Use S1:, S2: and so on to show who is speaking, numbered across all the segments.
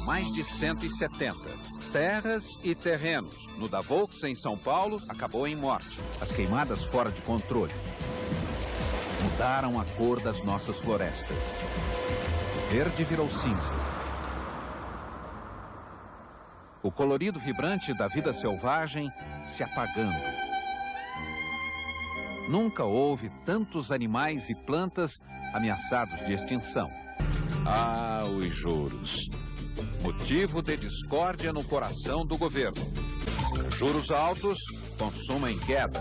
S1: mais de 170. Terras e terrenos. No da Volks, em São Paulo, acabou em morte. As queimadas fora de controle mudaram a cor das nossas florestas. O verde virou cinza. O colorido vibrante da vida selvagem se apagando. Nunca houve tantos animais e plantas ameaçados de extinção. Ah, os juros. Motivo de discórdia no coração do governo. Juros altos, consumo em queda.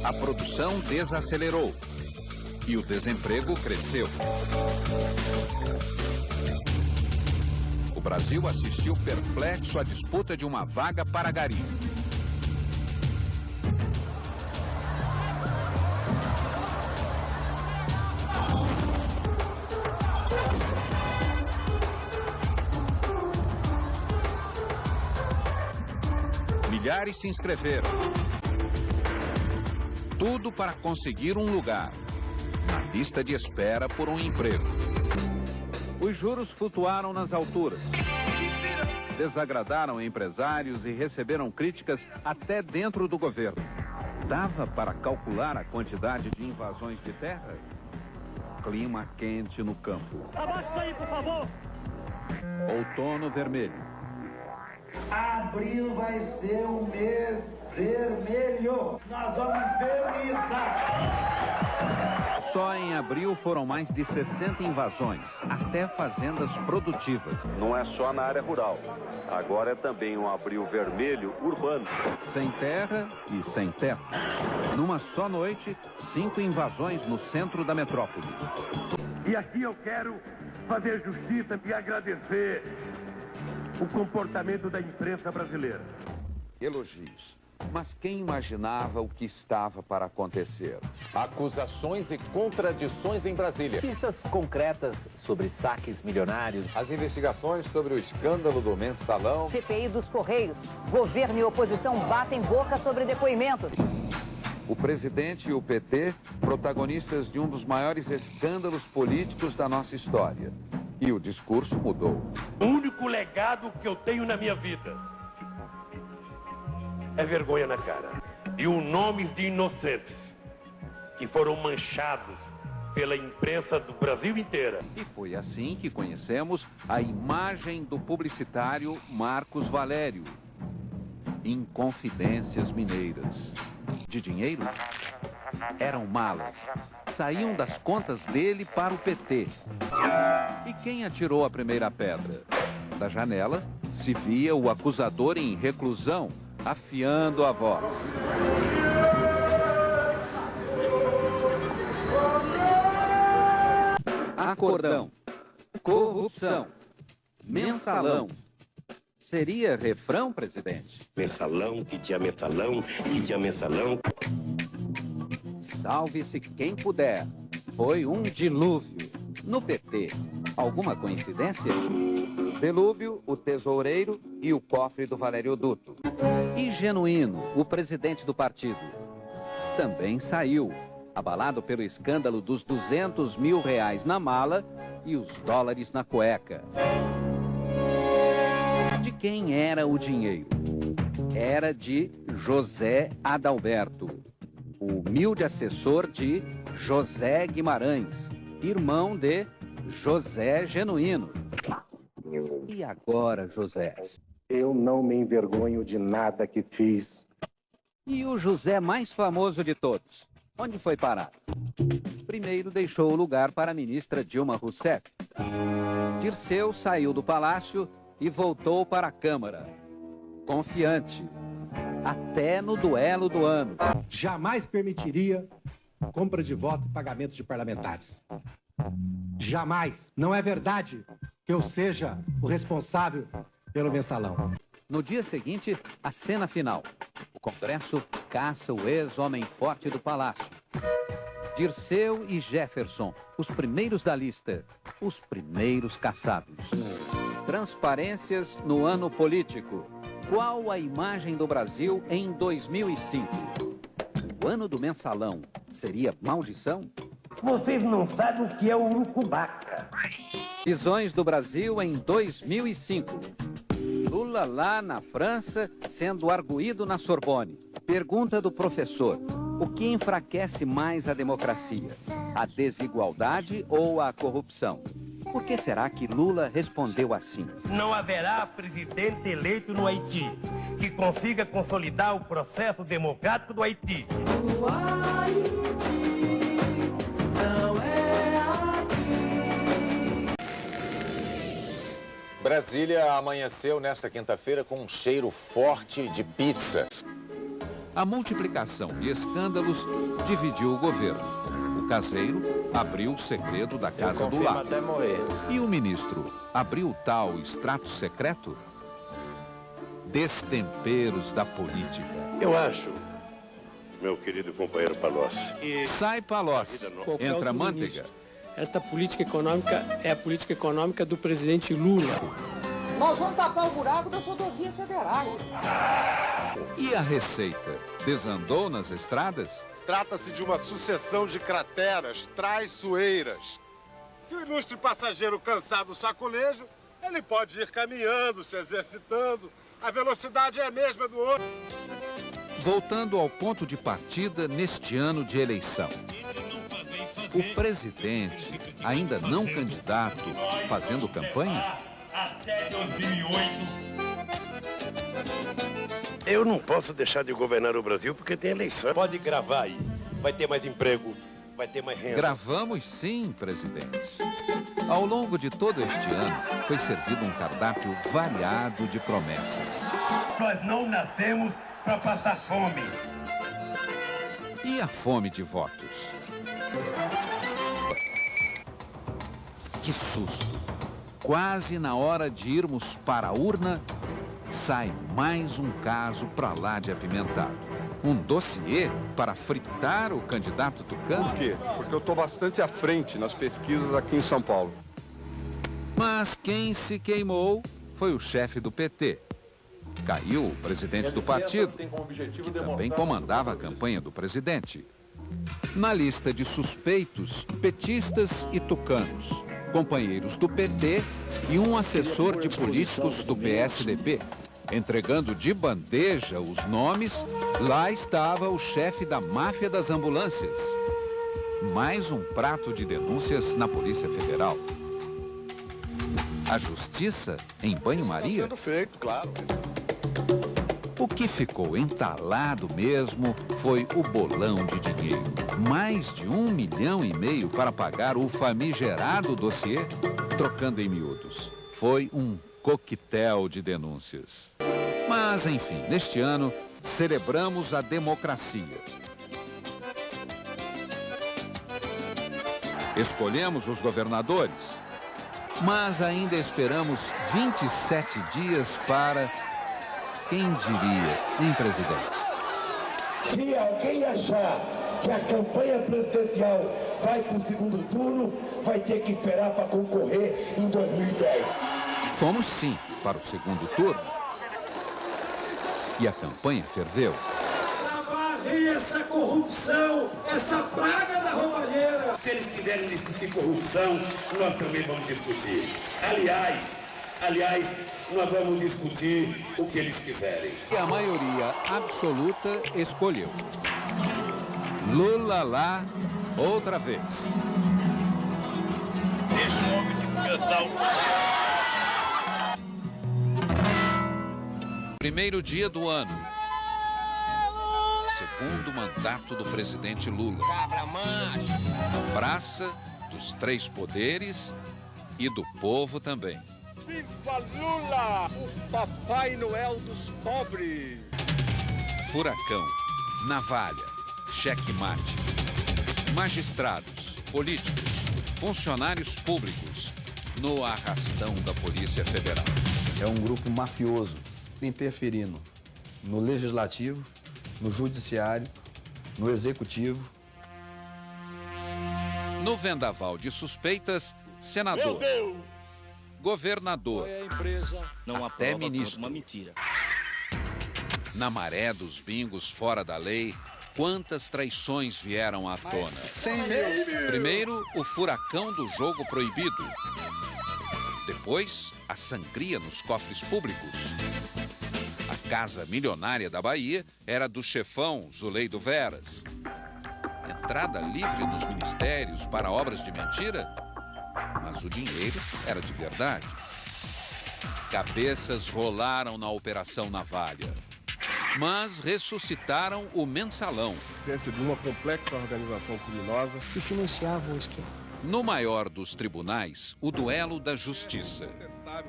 S1: A produção desacelerou. E o desemprego cresceu. O Brasil assistiu perplexo à disputa de uma vaga para garimpo. Milhares se inscreveram. Tudo para conseguir um lugar na lista de espera por um emprego. Os juros flutuaram nas alturas. Desagradaram empresários e receberam críticas até dentro do governo. Dava para calcular a quantidade de invasões de terra? Clima quente no campo.
S2: Abaixa isso aí, por favor!
S1: Outono vermelho.
S3: Abril vai ser um mês vermelho. Nós vamos infernizar.
S1: Só em abril foram mais de 60 invasões, até fazendas produtivas.
S4: Não é só na área rural. Agora é também um abril vermelho urbano.
S1: Sem terra e sem teto. Numa só noite, 5 invasões no centro da metrópole.
S5: E aqui eu quero fazer justiça e agradecer o comportamento da imprensa brasileira.
S6: Elogios. Mas quem imaginava o que estava para acontecer?
S7: Acusações e contradições em Brasília.
S8: Pistas concretas sobre saques milionários.
S6: As investigações sobre o escândalo do Mensalão.
S9: CPI dos Correios. Governo e oposição batem boca sobre depoimentos.
S6: O presidente e o PT, protagonistas de um dos maiores escândalos políticos da nossa história. E o discurso mudou.
S5: O único legado que eu tenho na minha vida é vergonha na cara. E os nomes de inocentes que foram manchados pela imprensa do Brasil inteira.
S1: E foi assim que conhecemos a imagem do publicitário Marcos Valério. Em Confidências Mineiras. De dinheiro? Eram malas. Saíam das contas dele para o PT. E quem atirou a primeira pedra? Da janela se via o acusador em reclusão, afiando a voz. Acordão, corrupção, mensalão. Seria refrão, presidente?
S5: Mensalão, que tinha mensalão, que tinha mensalão.
S1: Salve-se quem puder. Foi um dilúvio. No PT, alguma coincidência?
S6: Delúbio, o tesoureiro e o cofre do Valério Duto.
S1: E Genuíno, o presidente do partido, também saiu, abalado pelo escândalo dos R$200 mil na mala e os dólares na cueca. De quem era o dinheiro? Era de José Adalberto, o humilde assessor de José Guimarães, irmão de José Genuíno. E agora, José?
S10: Eu não me envergonho de nada que fiz.
S1: E o José mais famoso de todos? Onde foi parar? Primeiro deixou o lugar para a ministra Dilma Rousseff. Dirceu saiu do palácio e voltou para a Câmara. Confiante. Até no duelo do ano.
S10: Jamais permitiria compra de voto e pagamento de parlamentares. Jamais. Não é verdade que eu seja o responsável pelo mensalão.
S1: No dia seguinte, a cena final. O Congresso caça o ex-homem forte do palácio. Dirceu e Jefferson, os primeiros da lista, os primeiros caçados. Transparências no ano político. Qual a imagem do Brasil em 2005? O ano do mensalão seria maldição?
S2: Vocês não sabem o que é urucubaca.
S1: Visões do Brasil em 2005. Lula lá na França, sendo arguído na Sorbonne. Pergunta do professor: o que enfraquece mais a democracia? A desigualdade ou a corrupção? Por que será que Lula respondeu assim?
S5: Não haverá presidente eleito no Haiti que consiga consolidar o processo democrático do Haiti.
S3: O Haiti não é aqui.
S7: Brasília amanheceu nesta quinta-feira com um cheiro forte de pizza.
S6: A multiplicação de escândalos dividiu o governo. O caseiro abriu o segredo da casa do lado.
S8: até morrer.
S6: E o ministro abriu o tal extrato secreto? Destemperos da política.
S5: Eu acho, meu querido companheiro Palocci,
S6: Sai Palocci, entra Manteiga.
S2: Esta política econômica é a política econômica do presidente Lula.
S9: Nós vamos tapar o buraco das rodovias federais.
S6: E a Receita desandou nas estradas?
S11: Trata-se de uma sucessão de crateras traiçoeiras. Se o ilustre passageiro cansar do sacolejo, ele pode ir caminhando, se exercitando. A velocidade é a mesma do outro.
S6: Voltando ao ponto de partida neste ano de eleição. O presidente, ainda não candidato, fazendo campanha?
S5: até 2008. Eu não posso deixar de governar o Brasil porque tem eleição.
S12: Pode gravar aí. Vai ter mais emprego, vai ter mais renda.
S6: Gravamos sim, presidente. Ao longo de todo este ano, foi servido um cardápio variado de promessas.
S5: Nós não nascemos para passar fome.
S6: E a fome de votos? Que susto! Quase na hora de irmos para a urna, sai mais um caso para lá de apimentado. Um dossiê para fritar o candidato tucano?
S11: Por quê? Porque eu estou bastante à frente nas pesquisas aqui em São Paulo.
S6: Mas quem se queimou foi o chefe do PT. Caiu o presidente do partido, que também comandava a campanha do presidente. Na lista de suspeitos, petistas e tucanos, companheiros do PT e um assessor de políticos do PSDB. Entregando de bandeja os nomes, lá estava o chefe da máfia das ambulâncias. Mais um prato de denúncias na Polícia Federal. A justiça em banho-maria?
S11: Está sendo feito, claro.
S6: O que ficou entalado mesmo foi o bolão de dinheiro. Mais de 1,5 milhão para pagar o famigerado dossiê, trocando em miúdos. Foi um coquetel de denúncias. Mas, enfim, neste ano, celebramos a democracia. Escolhemos os governadores, mas ainda esperamos 27 dias para... Quem diria, hein, presidente?
S13: Se alguém achar que a campanha presidencial vai para o segundo turno, vai ter que esperar para concorrer em 2010.
S6: Fomos sim para o segundo turno. E a campanha ferveu.
S13: Para varrer essa corrupção, essa praga da roubalheira. Se eles quiserem discutir corrupção, nós também vamos discutir. Aliás, nós vamos discutir o que eles quiserem.
S6: E a maioria absoluta escolheu. Lula lá, outra vez.
S5: Deixa o homem descansar um pouco.
S6: Primeiro dia do ano. Segundo mandato do presidente Lula. Praça dos Três Poderes e do povo também.
S11: Viva Lula, o Papai Noel dos pobres!
S6: Furacão, navalha, checkmate. Magistrados, políticos, funcionários públicos no arrastão da Polícia Federal.
S14: É um grupo mafioso interferindo no Legislativo, no Judiciário, no Executivo.
S6: No vendaval de suspeitas, senador, governador, até ministro.
S15: Uma mentira.
S6: Na maré dos bingos fora da lei, quantas traições vieram à tona.
S11: 100 mil.
S6: Primeiro, o furacão do jogo proibido. Depois, a sangria nos cofres públicos. A casa milionária da Bahia era do chefão Zuleide Veras. Entrada livre nos ministérios para obras de mentira? Mas o dinheiro era de verdade. Cabeças rolaram na Operação Navalha, mas ressuscitaram o Mensalão.
S15: Existência de uma complexa organização criminosa
S2: que financiava o esquema.
S6: No maior dos tribunais, o duelo da justiça.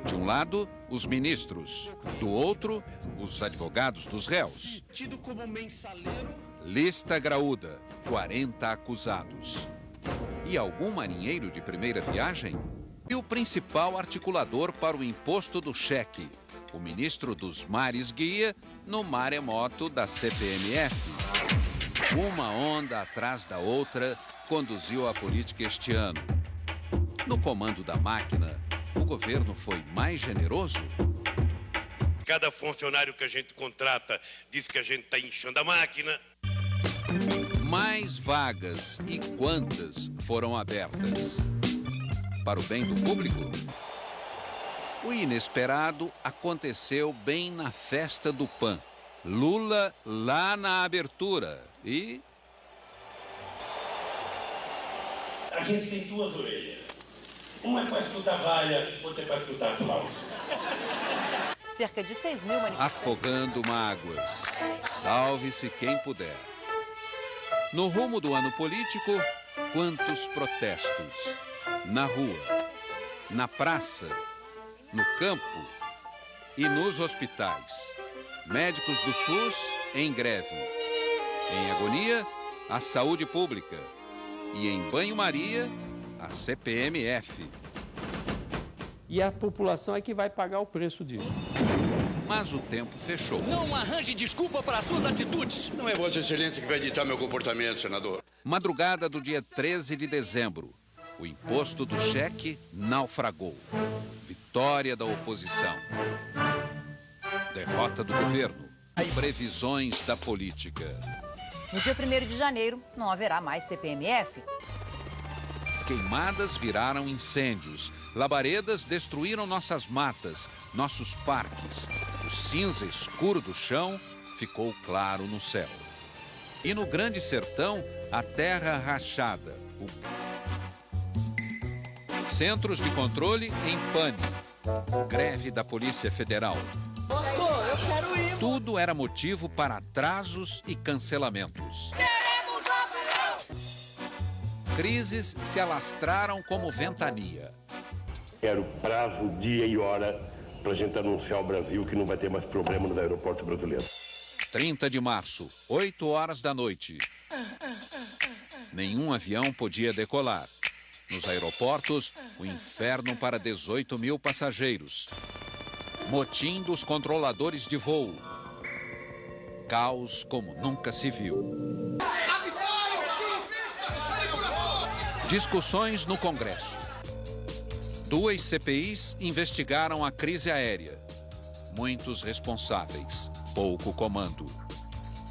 S6: De um lado, os ministros. Do outro, os advogados dos réus.
S13: Tido como mensaleiro.
S6: Lista graúda, 40 acusados. E algum marinheiro de primeira viagem? E o principal articulador para o imposto do cheque, o ministro dos Mares Guia, no maremoto da CPMF. Uma onda atrás da outra conduziu a política este ano. No comando da máquina, o governo foi mais generoso?
S5: Cada funcionário que a gente contrata diz que a gente está inchando a máquina.
S6: Mais vagas e quantas foram abertas? Para o bem do público? O inesperado aconteceu bem na festa do PAN. Lula lá na abertura e...
S5: A gente tem duas orelhas. Uma é para escutar valha, outra é para escutar aplauso.
S9: Cerca de 6 mil manifestantes.
S6: Afogando mágoas. Salve-se quem puder. No rumo do ano político, quantos protestos? Na rua, na praça, no campo e nos hospitais. Médicos do SUS em greve. Em agonia, a saúde pública. E em banho-maria, a CPMF.
S2: E a população é que vai pagar o preço disso.
S6: Mas o tempo fechou.
S16: Não arranje desculpa para suas atitudes.
S17: Não é Vossa Excelência que vai ditar meu comportamento, senador.
S6: Madrugada do dia 13 de dezembro. O imposto do cheque naufragou. Vitória da oposição. Derrota do governo. Previsões da política.
S9: No dia 1º de janeiro, não haverá mais CPMF.
S6: Queimadas viraram incêndios. Labaredas destruíram nossas matas, nossos parques. O cinza escuro do chão ficou claro no céu. E no Grande Sertão, a terra rachada. Centros de controle em pânico. Greve da Polícia Federal.
S16: Eu quero ir.
S6: Tudo era motivo para atrasos e cancelamentos.
S16: Queremos avião.
S6: Crises se alastraram como ventania.
S5: Quero prazo, dia e hora para a gente anunciar ao Brasil que não vai ter mais problema nos aeroportos brasileiros.
S6: 30 de março, 8 horas da noite. Nenhum avião podia decolar. Nos aeroportos, o inferno para 18 mil passageiros. Motim dos controladores de voo. Caos como nunca se viu. Discussões no Congresso. 2 CPIs investigaram a crise aérea. Muitos responsáveis, pouco comando.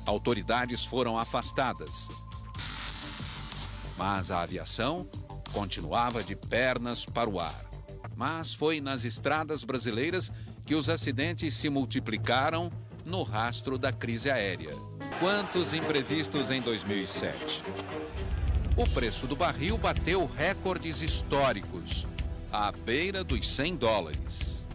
S6: Autoridades foram afastadas. Mas a aviação continuava de pernas para o ar. Mas foi nas estradas brasileiras que os acidentes se multiplicaram no rastro da crise aérea. Quantos imprevistos em 2007? O preço do barril bateu recordes históricos, à beira dos $100.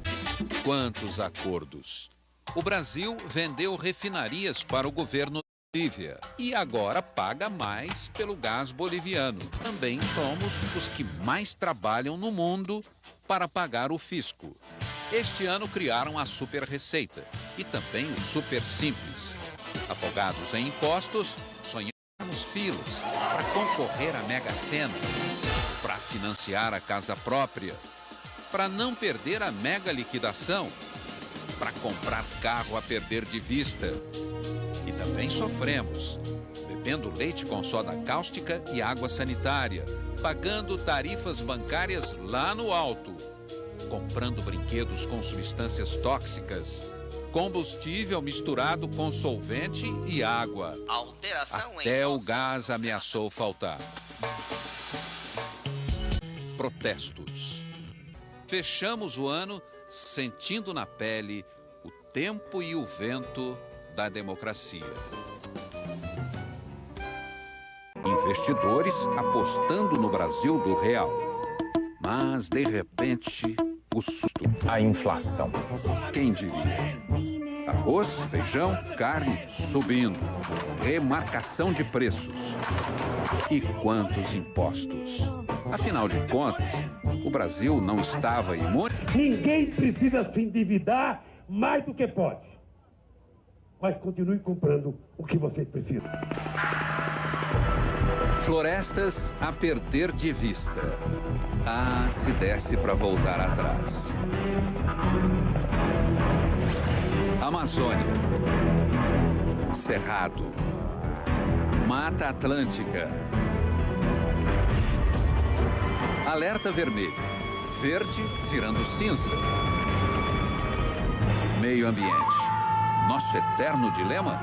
S6: Quantos acordos? O Brasil vendeu refinarias para o governo da Bolívia e agora paga mais pelo gás boliviano. Também somos os que mais trabalham no mundo para pagar o fisco. Este ano criaram a Super Receita e também o Super Simples. Afogados em impostos, sonhamos filas para concorrer à Mega Sena, para financiar a casa própria, para não perder a mega liquidação, para comprar carro a perder de vista. E também sofremos, bebendo leite com soda cáustica e água sanitária, pagando tarifas bancárias lá no alto, comprando brinquedos com substâncias tóxicas, combustível misturado com solvente e água.
S16: Alteração
S6: Até o gás ameaçou faltar. Protestos. Fechamos o ano sentindo na pele o tempo e o vento da democracia. Investidores apostando no Brasil do real. Mas, de repente, o susto.
S7: A inflação.
S6: Quem diria? Arroz, feijão, carne subindo. Remarcação de preços. E quantos impostos? Afinal de contas, o Brasil não estava imune?
S5: Ninguém precisa se endividar mais do que pode. Mas continue comprando o que vocês precisam.
S6: Florestas a perder de vista. Ah, se desse para voltar atrás. Amazônia. Cerrado. Mata Atlântica. Alerta vermelho. Verde virando cinza. Meio ambiente. Nosso eterno dilema?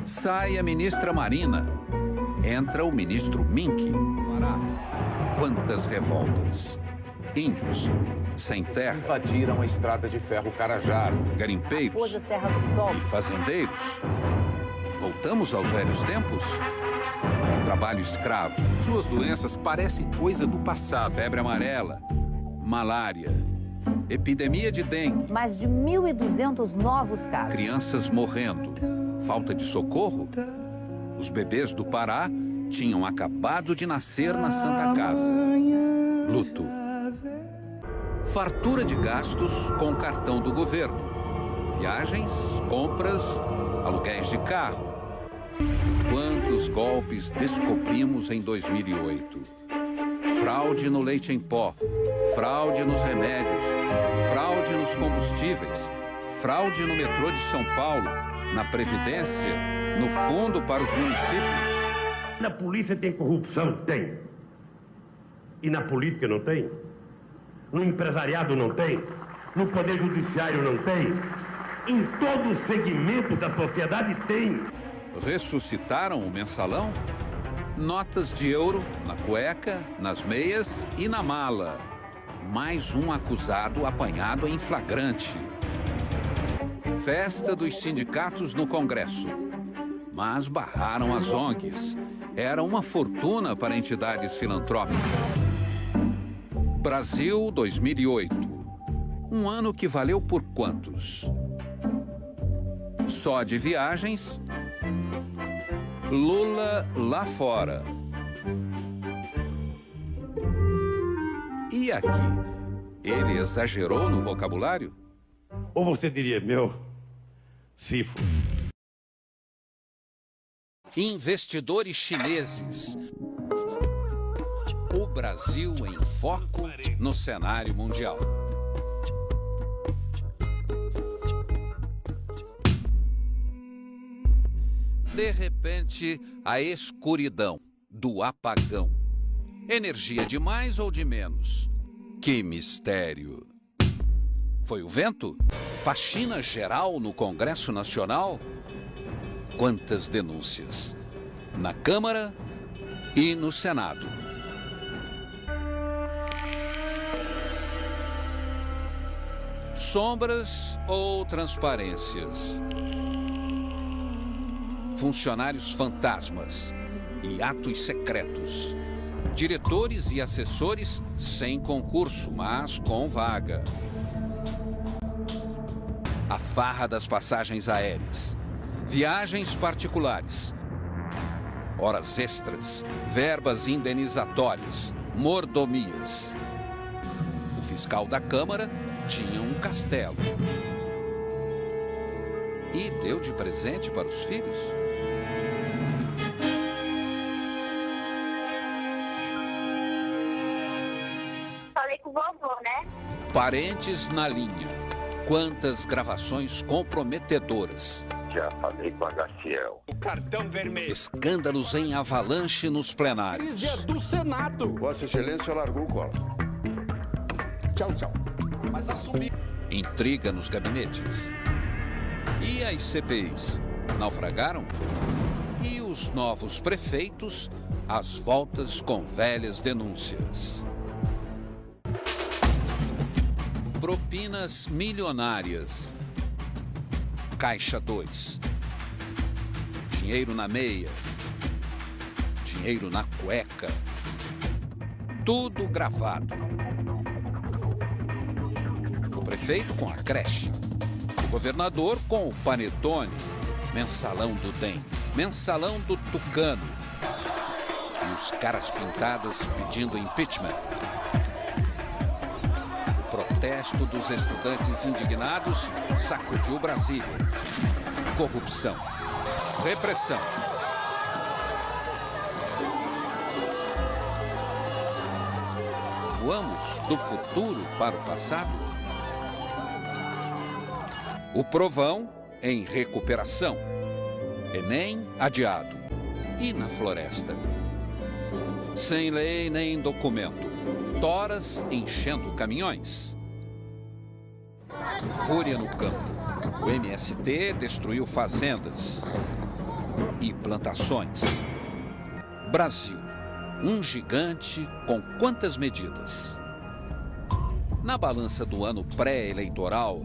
S6: Sai a ministra Marina. Entra o ministro Mink. Quantas revoltas. Índios, sem terra.
S7: Invadiram a estrada de ferro Carajás.
S6: Garimpeiros
S9: Serra do Sol.
S6: e fazendeiros. Voltamos aos velhos tempos? Trabalho escravo.
S18: Suas doenças parecem coisa do passado.
S6: Febre amarela, malária, epidemia de dengue.
S9: Mais de 1.200 novos casos.
S6: Crianças morrendo. Falta de socorro? Os bebês do Pará tinham acabado de nascer na Santa Casa. Luto. Fartura de gastos com o cartão do governo. Viagens, compras, aluguéis de carro. Quantos golpes descobrimos em 2008? Fraude no leite em pó, fraude nos remédios, fraude nos combustíveis, fraude no metrô de São Paulo, na Previdência, no fundo para os municípios.
S5: Na polícia tem corrupção? Tem. E na política não tem? No empresariado não tem? No poder judiciário não tem? Em todo segmento da sociedade tem.
S6: Ressuscitaram o mensalão? Notas de euro na cueca, nas meias e na mala. Mais um acusado apanhado em flagrante. Festa dos sindicatos no Congresso. Mas barraram as ONGs. Era uma fortuna para entidades filantrópicas. Brasil 2008. Um ano que valeu por quantos? Só de viagens, Lula lá fora. E aqui? Ele exagerou no vocabulário?
S5: Ou você diria, meu, cifo.
S6: Investidores chineses. O Brasil em foco no cenário mundial. De repente, a escuridão do apagão. Energia de mais ou de menos? Que mistério! Foi o vento? Faxina geral no Congresso Nacional? Quantas denúncias? Na Câmara e no Senado. Sombras ou transparências? Funcionários fantasmas e atos secretos. Diretores e assessores sem concurso, mas com vaga. A farra das passagens aéreas. Viagens particulares. Horas extras, verbas indenizatórias, mordomias. O fiscal da Câmara tinha um castelo. E deu de presente para os filhos?
S19: Falei com o vovô, né?
S6: Parentes na linha. Quantas gravações comprometedoras.
S4: Já falei com a Gaciel.
S5: O cartão vermelho.
S6: Escândalos em avalanche nos plenários.
S5: Crise do Senado.
S17: Vossa Excelência largou o colo. Tchau, tchau. Mas assumi.
S6: Intriga nos gabinetes. E as CPIs? Naufragaram? E os novos prefeitos
S1: às voltas com velhas denúncias. Propinas milionárias. Caixa 2. Dinheiro na meia. Dinheiro na cueca. Tudo gravado. O prefeito com a creche. O governador com o panetone. Mensalão do DEM. Mensalão do Tucano. E os caras pintadas pedindo impeachment. O protesto dos estudantes indignados sacudiu Brasília. Corrupção. Repressão. Voamos do futuro para o passado? O Provão em recuperação. Enem adiado. E na floresta? Sem lei nem documento. Toras enchendo caminhões. Fúria no campo. O MST destruiu fazendas e plantações. Brasil, um gigante com quantas medidas? Na balança do ano pré-eleitoral,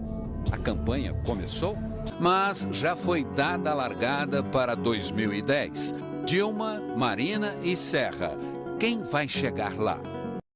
S1: a campanha começou, mas já foi dada a largada para 2010. Dilma, Marina e Serra. Quem vai chegar lá?